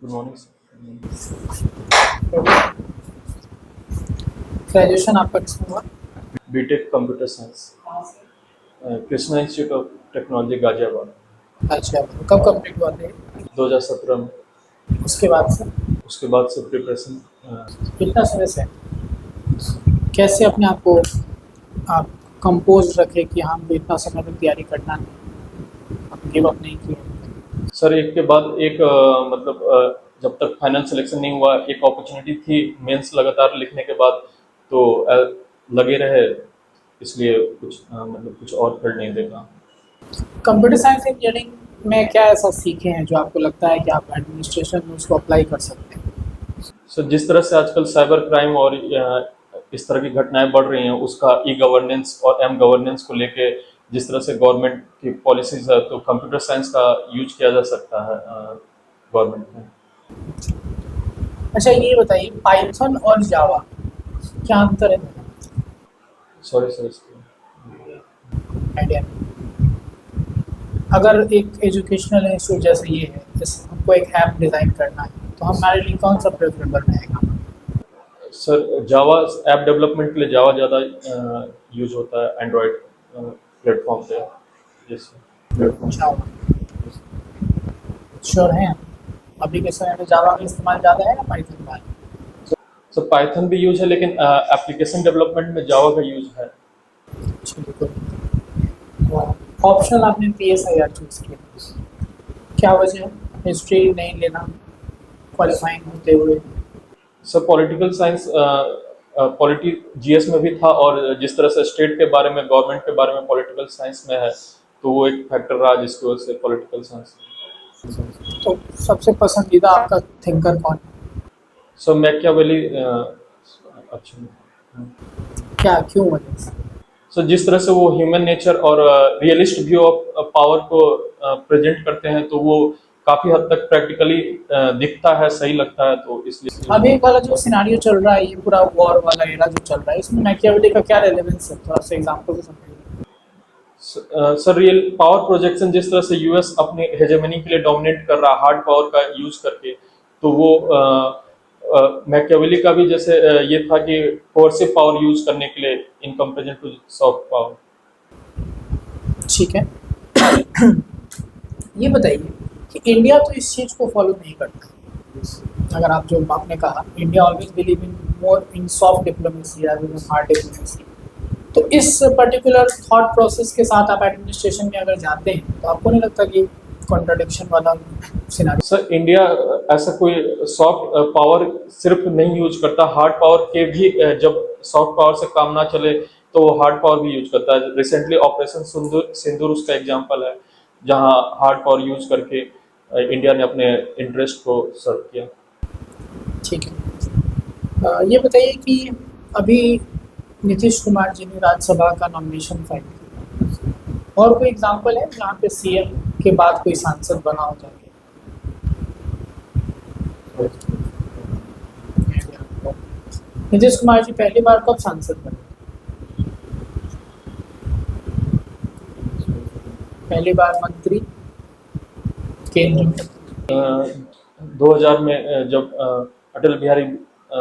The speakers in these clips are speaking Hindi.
Good morning sir. ग्रेजुएशन आपका किसमें हुआ? BTech computer science, Krishna institute of technology Ghaziabad. अच्छा, कब कंप्लीट हुआ था? 2017 में। उसके बाद से उसके बाद से प्रिपरेशन। कितना समय से कैसे अपने आप को आप कंपोज रखे कि हाँ मुझे इतना समय तक तैयारी करना है, आप गिव अप नहीं किए? सर एक के बाद एक मतलब जब तक फाइनल सिलेक्शन नहीं हुआ, एक अपॉर्चुनिटी थी मेंस लगातार लिखने के बाद, तो लगे रहे, इसलिए कुछ मतलब कुछ और फील्ड नहीं देखा। कंप्यूटर साइंस इंजीनियरिंग में क्या ऐसा सीखे हैं जो आपको लगता है कि आप एडमिनिस्ट्रेशन में उसको अप्लाई कर सकते हैं? सर जिस तरह से आजकल साइबर क्राइम और इस तरह की घटनाएं बढ़ रही हैं, उसका ई गवर्नेंस और एम गवर्नेंस को लेके जिस तरह से गवर्नमेंट की पॉलिसीज है, तो कंप्यूटर साइंस का यूज किया जा सकता है गवर्नमेंट में। अच्छा, ये बताइए पाइथन और जावा क्या अंतर है? सॉरी सर इसको। आइडिया अगर एक एजुकेशनल इंस्टीट्यूट जैसे ये है, जैसे हमको एक ऐप डिज़ाइन करना है तो हमारे लिए कौन सा प्रेफरेबल रहेगा? सर जावा ऐप डेवलपमेंट के लिए जावा ज़्यादा यूज होता है एंड्रॉयड प्लेटफॉर्म पे। जैसे जावा श्योर हैं? अभी के समय में जावा का इस्तेमाल ज़्यादा है या पाइथन का? सर पाइथन भी यूज है, लेकिन एप्लीकेशन डेवलपमेंट में जावा का यूज है। ऑप्शनल आपने PSIR चूज किया, क्या वजह है? हिस्ट्री नहीं लेना क्वालिफाइंग होते हुए? Sir political science polity GS में भी था, और जिस तरह से स्टेट के बारे में, गवर्नमेंट के बारे में पॉलिटिकल साइंस में है, तो वो एक फैक्टर रहा जिसकी वजह से पॉलिटिकल साइंस। तो सबसे पसंदीदा आपका थिंकर कौन है? सो मैकियावेली अच्छा। क्या क्यों वजह से? सो जिस तरह से वो ह्यूमन नेचर और रियलिस्ट व्यू ऑफ पावर को प्रेजेंट करते हैं, तो वो काफी हद तक प्रैक्टिकली दिखता है, सही लगता है, तो इसलिए। अभी वाला जो सिनारियो चल रहा है, ये पूरा वॉर वाला एरा जो चल रहा है, इसमें मैकियावेली का क्या रेलेवेंस है? थोड़ा सा एग्जांपल से समझाइए। सर रियल पावर प्रोजेक्शन, जिस तरह से यूएस अपने हेजेमनी के लिए डोमिनेट कर रहा है हार्ड पावर का यूज करके, तो वो मैकियावेली का भी जैसे ये था कि कोर्सिव पावर यूज करने के लिए in comparison to soft power. ठीक है। ये बताइए कि इंडिया तो इस चीज़ को फॉलो नहीं करता। अगर आप जो आपने कहा, India always believe in more in soft diplomacy rather than hard diplomacy, तो इस पर्टिकुलर थॉट प्रोसेस के साथ आप एडमिनिस्ट्रेशन में अगर जाते हैं तो आपको नहीं लगता कि कॉन्ट्रडिक्शन वाला सिनारियो? सर इंडिया ऐसा कोई सॉफ्ट पावर सिर्फ नहीं यूज करता, हार्ड पावर के भी जब सॉफ्ट पावर से काम ना चले तो वो हार्ड पावर भी यूज करता है। रिसेंटली ऑपरेशन सिंदूर उसका एग्जांपल है, जहां हार्ड पावर यूज करके इंडिया ने अपने इंटरेस्ट को सर्व किया। ठीक है। ये बताइए कि अभी नीतीश कुमार जी ने राज्यसभा का नॉमिनेशन फाइल किया, और कोई एग्जांपल है जहाँ पे CM के बाद कोई सांसद बना हो जाके? नीतीश कुमार जी पहली बार कब सांसद बने? पहली बार मंत्री केंद्र में? 2000 में जब अटल बिहारी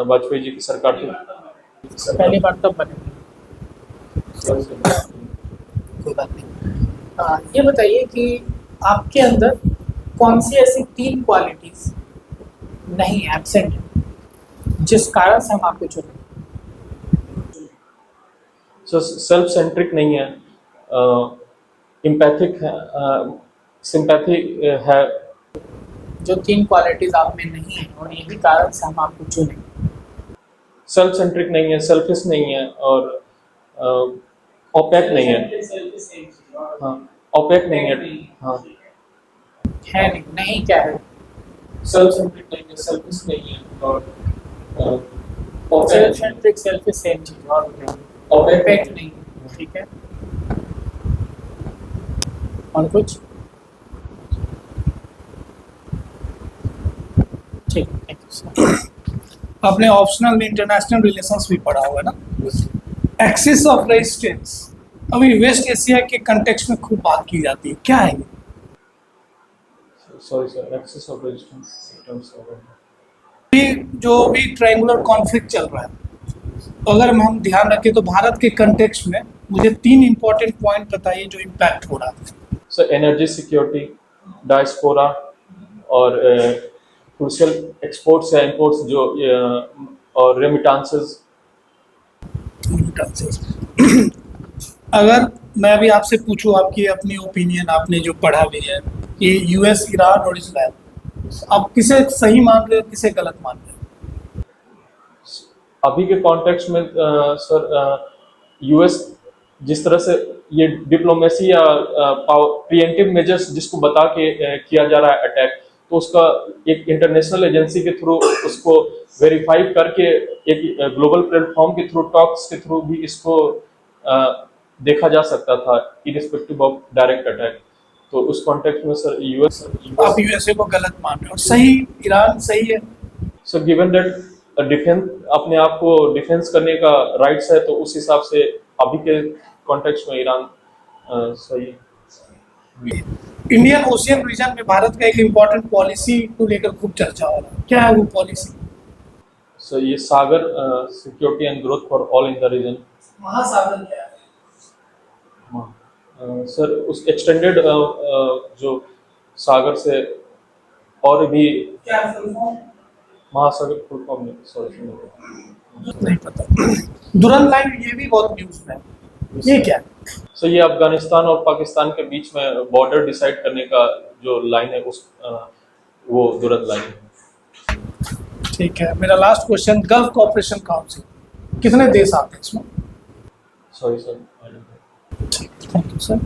वाजपेयी जी की सरकार थी। पहली बार तब बने थे? कोई बात नहीं। ये बताइए कि आपके अंदर कौन सी ऐसी 3 क्वालिटीज नहीं एब्सेंट है जिस कारण से हम आपको चुने? सेल्फ सेंट्रिक नहीं है, इम्पैथिक है, सिंपैथी है। जो 3 क्वालिटीज आप में नहीं है और यही कारण से हम आपको चुने? सेल्फ सेंट्रिक नहीं है, सेल्फिश नहीं है, और ओपेक नहीं है। हाँ, ओपेक नहीं है। हाँ, है नहीं, नहीं क्या है? सेल्फ सेंट्रिक नहीं है, सेल्फिश नहीं है, और सेल्फ ओपेक सेंट्रिक सेल्फिश सेम चीज, और ओपेक ओपेक नहीं है। ठीक है, और कुछ? ठीक है, थैंक यू। आपने ऑप्शनल में इंटरनेशनल रिलेशंस भी पढ़ा हुआ है ना। एक्सिस ऑफ रेजिस्टेंस अभी वेस्ट एशिया के कंटेक्स्ट में खूब बात की जाती है, क्या है ये? Sorry sir, axis of resistance terms of भी जो भी ट्रायंगुलर कॉन्फ्लिक्ट चल रहा है, तो अगर हम ध्यान रखें तो भारत के कंटेक्स्ट में मुझे 3 इंपॉर्टेंट पॉइंट बताइए जो इम्पैक्ट हो रहा है। सर एनर्जी सिक्योरिटी, डायस्पोरा और क्रूशियल एक्सपोर्ट्स या इंपोर्ट्स जो और रेमिटांसेस। अगर मैं अभी आपसे पूछूं आपकी अपनी ओपिनियन, आपने जो पढ़ा भी है कि यूएस, ईरान और इजराइल, आप किसे सही मान रहे हो, किसे गलत मान रहे हो? अभी के कॉन्टेक्स्ट में सर यूएस जिस तरह से ये डिप्लोमेसी या प्रिएंटिव मेजर्स जिसको बता के किया जा रहा है अटैक, तो उसका एक इंटरनेशनल एजेंसी के थ्रू उसको वेरीफाई करके एक ग्लोबल प्लेटफॉर्म के थ्रू, टॉक्स के थ्रू भी इसको देखा जा सकता था इरिस्पेक्टिव ऑफ डायरेक्ट अटैक। तो उस कॉन्टेक्स्ट में सर आप यूएसए को गलत मान रहे हो, सही ईरान सही है? सर गिवन दैट डिफेंस अपने आप को डिफेंस करने का राइट्स है, तो उस हिसाब से अभी के कॉन्टेक्स्ट में ईरान सही है। इंडियन ओशियन रीजन में भारत का एक इम्पोर्टेंट पॉलिसी को लेकर खूब चर्चा हो रहा है, क्या है वो पॉलिसी? सर ये Sagar security and growth for all in the region. महासागर क्या है? सर उस एक्सटेंडेड जो सागर से और भी क्या फुल फॉर्म? महासागर फुल फॉर्म नहीं, सॉरी नहीं पता। दुरंत लाइन ये भी बहुत न्यूज में है, ये क्या है? सो ये अफगानिस्तान और पाकिस्तान के बीच में बॉर्डर डिसाइड करने का जो लाइन है उस वो दुरंत लाइन है। ठीक है, मेरा last question, gulf cooperation council कितने देश आते हैं इसमें? Sorry sir. Thank you sir.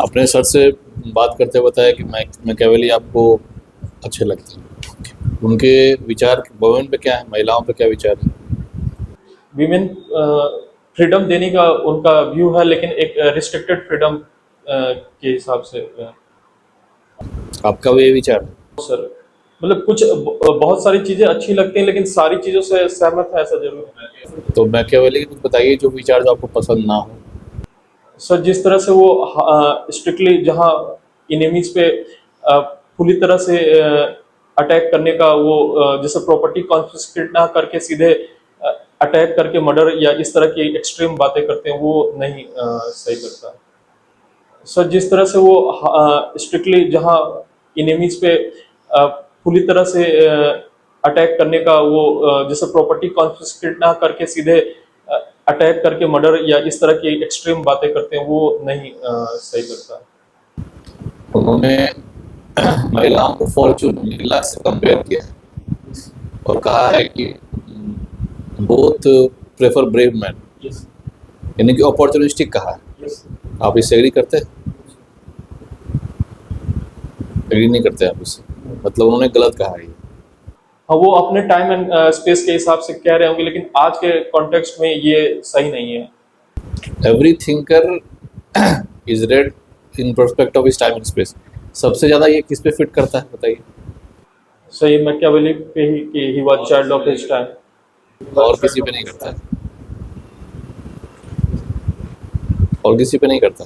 अपने सर से बात करते बताया कि मैकियावेली आपको अच्छे लगते हैं, उनके विचार वुमेन पे क्या है, महिलाओं पे क्या विचार है? विमेन फ्रीडम देने का उनका व्यू है, लेकिन एक रिस्ट्रिक्टेड फ्रीडम के हिसाब से आपका भी ये विचार है? सर मतलब कुछ बहुत सारी चीजें अच्छी लगती हैं, लेकिन सारी चीजों से सहमत है ऐसा जरूर है। तो मैकियावेली के कुछ बताइए जो विचार जो आपको पसंद ना हो। सर जिस तरह से वो स्ट्रिक्टली जहाँ इनेमीज पे पूरी तरह से अटैक करने का वो जैसे प्रॉपर्टी कॉन्फिस्केट ना करके सीधे अटैक करके मर्डर या इस तरह की एक्सट्रीम बातें करते हैं, वो नहीं सही लगता। सर जिस तरह से वो स्ट्रिक्टली जहाँ इनेमीज पे पूरी तरह से अटैक करने का वो जैसे प्रॉपर्टी कॉन्फिस्केट ना करके सीधे अटैक करके मर्डर या इस तरह की एक्सट्रीम बातें करते हैं, वो नहीं सही लगता। उन्होंने महिलाओं को फॉर्चून नीला से कंपेयर किया और कहा है कि बोथ प्रेफर ब्रेव मैन, यानी कि अपॉर्चुनिस्टिक कहा है। आप इससे एग्री करते हैं? एग्री नहीं करते आप इससे? मतलब उन्होंने गलत कहा है। हाँ, वो अपने टाइम एंड स्पेस के हिसाब से कह रहे होंगे, लेकिन आज के कॉन्टेक्स्ट में ये सही नहीं है। Every thinker is red in पर्सपेक्ट of his time and space. सबसे ज्यादा ये किस पे फिट करता है बताइए? सही मैकियावेली पे ही कि he was child of his time, और किसी पे नहीं करता है? और किसी पे नहीं करता?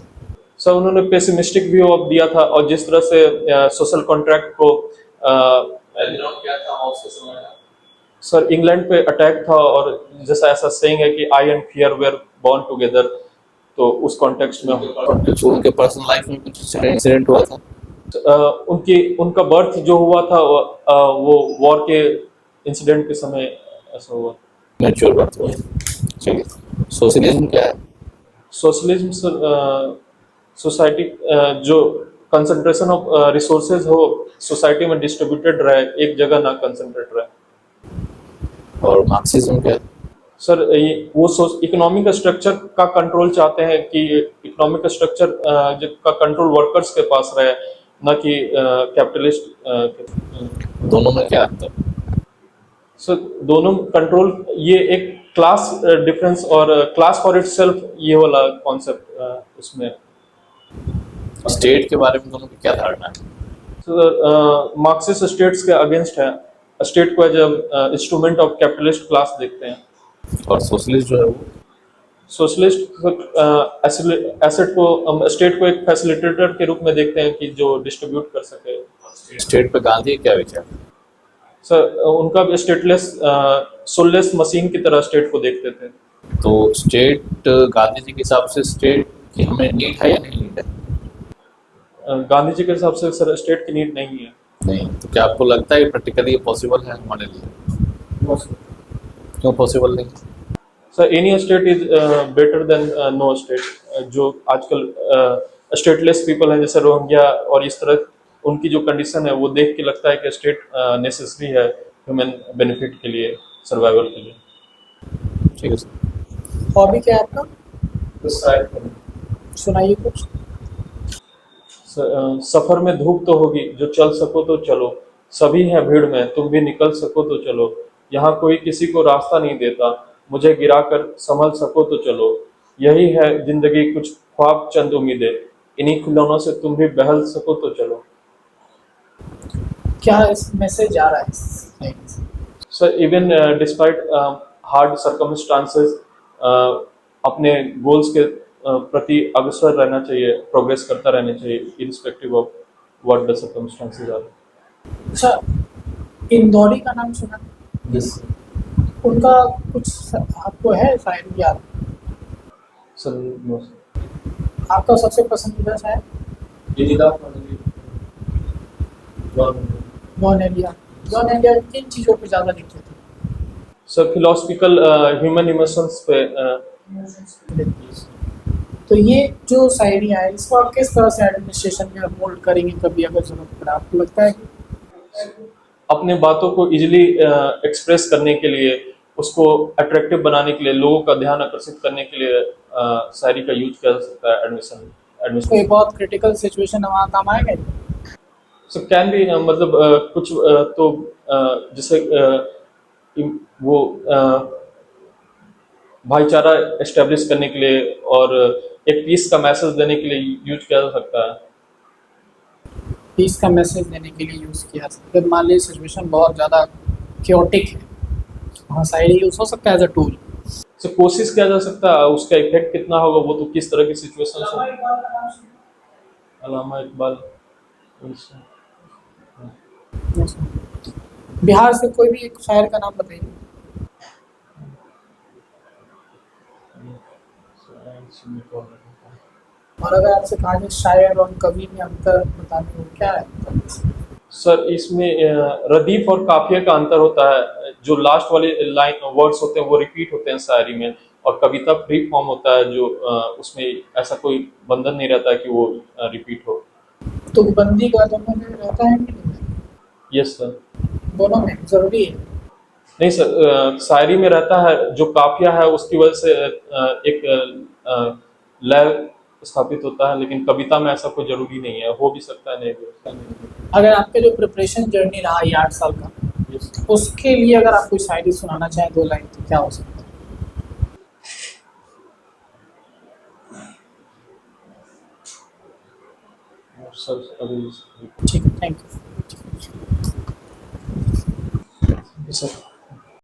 सर उन्होंने पेसिमिस्टिक व्यू ऑफ दिया था, और जिस तरह से सोशल कॉन्ट्रैक्ट को सर इंग्लैंड पे अटैक था, और जैसा ऐसा सेइंग है कि I and fear were born together, तो उस कॉन्टेक्स्ट में उनके पर्सनल लाइफ में कुछ इंसिडेंट हुआ था? उनका बर्थ जो हुआ था वो वॉर के इंसिडेंट के समय ऐसा हुआ। मैच्योर बात हुआ। चलिए, सोशलिज्म क्या है? सोशलिज्म सर सोसाइटी जो कंसंट्रेशन ऑफ रिसोर्सेज हो सोसाइटी में डिस्ट्रीब्यूटेड रहे, एक जगह ना कंसंट्रेट रहे। और मार्क्सिज्म क्या है? सर वो इकोनॉमिक स्ट्रक्चर का कंट्रोल चाहते हैं कि इकोनॉमिक स्ट्रक्चर का कंट्रोल वर्कर्स के पास रहे, ना कि कैपिटलिस्ट। दोनों में क्या अंतर? सर दोनों कंट्रोल, ये एक क्लास डिफरेंस और क्लास फॉर इटसेल्फ, ये वाला कॉन्सेप्ट उसमें। स्टेट के बारे में दोनों की क्या धारणा है? सर मार्क्सिस्ट स्टेट्स के अगेंस्ट है, स्टेट को as instrument of capitalist class देखते हैं। और सोशलिस्ट जो है वो सोशलिस्ट एसेट को स्टेट को एक फैसिलिटेटर के रूप में देखते हैं कि जो डिस्ट्रीब्यूट कर सके स्टेट पे गांधी क्या विचार? सर उनका भी स्टेटलेस सोललेस मशीन की तरह स्टेट को देखते थे। तो स्टेट गांधी जी के हिसाब से स्टेट की हमें नीड है या नहीं नीड है? गांधी जी के हिसाब से सर स्टेट की नीड नहीं है। नहीं, तो क्या आपको लगता है प्रैक्टिकली ये पॉसिबल है हमारे लिए? क्यों पॉसिबल नहीं? Sir any state is better than no state. जो आजकल स्टेटलेस पीपल हैं जैसे रोहिंग्या और इस तरह, उनकी जो कंडीशन है वो देख के लगता है कि स्टेट नेसेसरी है ह्यूमन बेनिफिट के लिए, सर्वाइवल के लिए। ठीक है सर। हॉबी क्या है आपका? सुनाइए कुछ। सफर में धूप तो होगी, जो चल सको तो चलो, सभी हैं भीड़ में, तुम भी निकल सको तो चलो, यहाँ कोई किसी को रास्ता नहीं देता, मुझे गिराकर संभल सको तो चलो, यही है जिंदगी, कुछ ख्वाब चंद उम्मीदें, इन्हीं खिलौनों से तुम भी बहल सको तो चलो। क्या इस मैसेज आ रहा है इस लाइन से? Sir even despite hard circumstances अपने गोल्स के प्रति अग्रसर रहना चाहिए, प्रोग्रेस करता रहना चाहिए irrespective of what the circumstances are. अच्छा, इंदौरी का नाम सुना? यस उनका कुछ आपको है शायरी याद? सर। नो आपका सबसे पसंदीदा शायर? जॉन एलिया। जॉन एलिया किन चीज़ों पे ज़्यादा लिखते थे? सर फिलोसफिकल ह्यूमन इमोशंस पे। तो ये जो शायरी है इसको आप किस तरह से एडमिनिस्ट्रेशन में मोल्ड करेंगे कभी अगर जरूरत पड़े? आपको लगता है कि अपने बातों को इजीली एक्सप्रेस करने के लिए, उसको अट्रैक्टिव बनाने के लिए, लोगों का ध्यान आकर्षित करने के लिए शायरी का यूज किया जा सकता है एडमिशन। कोई बहुत क्रिटिकल सिचुएशन है वहाँ काम आएगा? सो कैन भी मतलब कुछ तो जैसे वो भाईचारा एस्टेब्लिश करने के लिए और एक पीस का मैसेज देने के लिए यूज किया जा सकता है। पीस का मैसेज देने के लिए यूज़ किया सकता है। मान लीजिए सिचुएशन बहुत ज़्यादा क्योटिक है, वहाँ शायरी यूज़ हो सकता है एज अ टूल। सो कोशिश किया जा सकता है, उसका इफेक्ट कितना होगा वो तो किस तरह की सिचुएशन से। अल्लामा इकबाल। बिहार से कोई भी एक शायर का नाम बताइए। और अगर आपसे कहा जाए शायर और कवि में अंतर बताने को, क्या है? सर इसमें रदीफ और काफिया का अंतर होता है। जो लास्ट वाले लाइन वर्ड्स होते हैं वो रिपीट होते हैं शायरी में, और कविता फ्री फॉर्म होता है जो उसमें ऐसा कोई बंधन नहीं रहता है कि वो रिपीट हो। तो बंदी का दोनों में रहता है कि नहीं? Yes sir. दोनों में जरूरी है? नहीं सर, शायरी में रहता है, जो काफिया है उसकी वजह से एक लय स्थापित होता है, लेकिन कविता में ऐसा कोई जरूरी नहीं है, हो भी सकता है नहीं भी हो सकता है। अगर आपके जो प्रिपरेशन जर्नी रहा ये 8 साल का, उसके लिए अगर आप कोई शायरी सुनाना चाहें 2 लाइन तो क्या हो सकता है? सर अभी ठीक है, थैंक यू सर